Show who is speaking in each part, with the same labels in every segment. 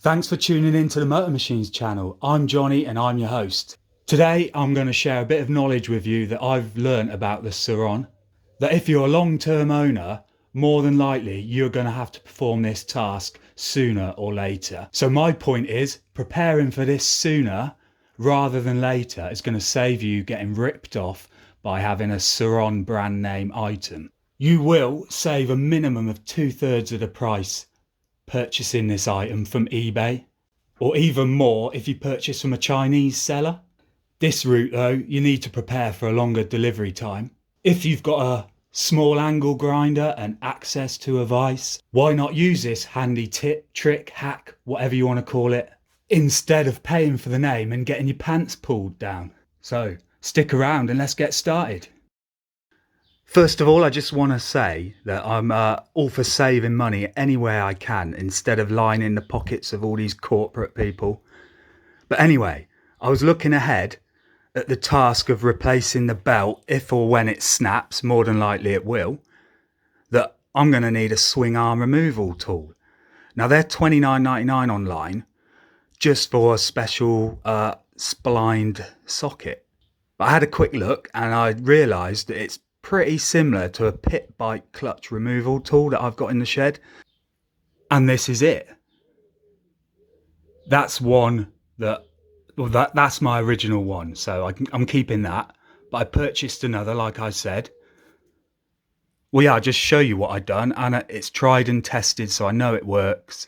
Speaker 1: Thanks for tuning in to the Motor Machines channel. I'm Johnny and I'm your host. Today I'm going to share a bit of knowledge with you that I've learnt about the Sur-Ron. That if you're a long-term owner, more than likely you're going to have to perform this task sooner or later. So my point is, preparing for this sooner rather than later is going to save you getting ripped off by having a Sur-Ron brand name item. You will save a minimum of 2/3 of the price purchasing this item from eBay, or even more if you purchase from a Chinese seller. This route though, you need to prepare for a longer delivery time. If you've got a small angle grinder and access to a vise, why not use this handy tip, trick, hack, whatever you want to call it, instead of paying for the name and getting your pants pulled down? So stick around and let's get started. First of all, I just want to say that I'm all for saving money anywhere I can instead of lining the pockets of all these corporate people. But anyway, I was looking ahead at the task of replacing the belt if or when it snaps, more than likely it will, that I'm going to need a swing arm removal tool. Now they're $29.99 online just for a special splined socket. But I had a quick look and I realised that it's pretty similar to a pit bike clutch removal tool that I've got in the shed, and this is it. That's one that's my original one, so I'm keeping that, but I purchased another, like I said. Well, yeah, I'll just show you what I've done, and it's tried and tested, so I know it works.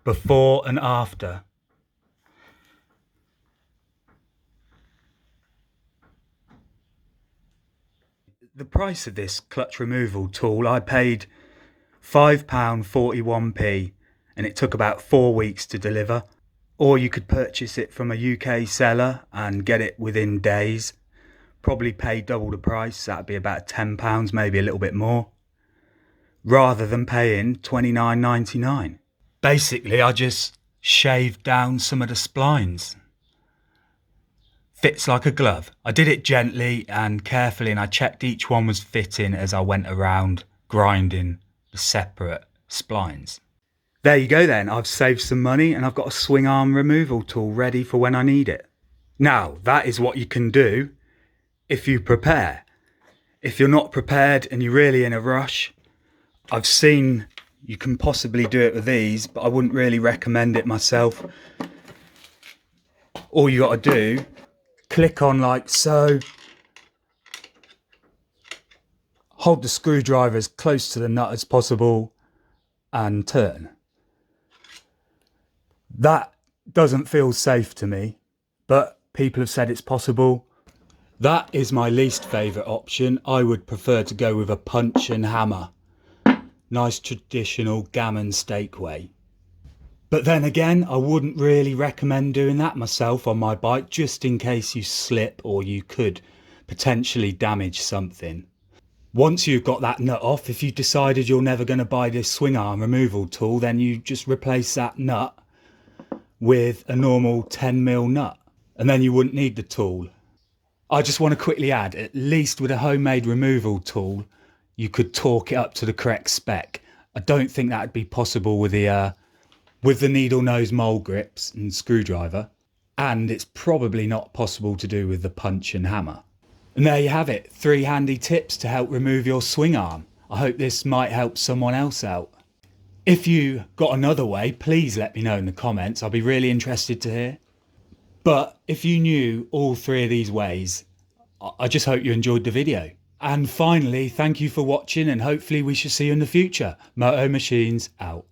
Speaker 1: Before and after. The price of this clutch removal tool, I paid £5.41, and it took about 4 weeks to deliver. Or you could purchase it from a UK seller and get it within days. Probably pay double the price, that'd be about £10, maybe a little bit more, rather than paying $29.99. Basically, I just shaved down some of the splines. Fits like a glove. I did it gently and carefully, and I checked each one was fitting as I went around grinding the separate splines. There you go then, I've saved some money and I've got a swing arm removal tool ready for when I need it. Now, that is what you can do if you prepare. If you're not prepared and you're really in a rush, I've seen you can possibly do it with these, but I wouldn't really recommend it myself. All you got to do, click on like so, hold the screwdriver as close to the nut as possible and turn. That doesn't feel safe to me, but people have said it's possible. That is my least favourite option. I would prefer to go with a punch and hammer. Nice traditional gammon steak way. But then again, I wouldn't really recommend doing that myself on my bike, just in case you slip or you could potentially damage something. Once you've got that nut off, if you decided you're never going to buy this swing arm removal tool, then you just replace that nut with a normal 10mm nut, and then you wouldn't need the tool. I just want to quickly add, at least with a homemade removal tool, you could torque it up to the correct spec. I don't think that'd be possible with the needle nose mole grips and screwdriver, and it's probably not possible to do with the punch and hammer. And there you have it, 3 handy tips to help remove your swing arm. I hope this might help someone else out. If you got another way, please let me know in the comments. I'll be really interested to hear. But if you knew all three of these ways, I just hope you enjoyed the video. And finally, thank you for watching, and hopefully we shall see you in the future. Moto Machines out.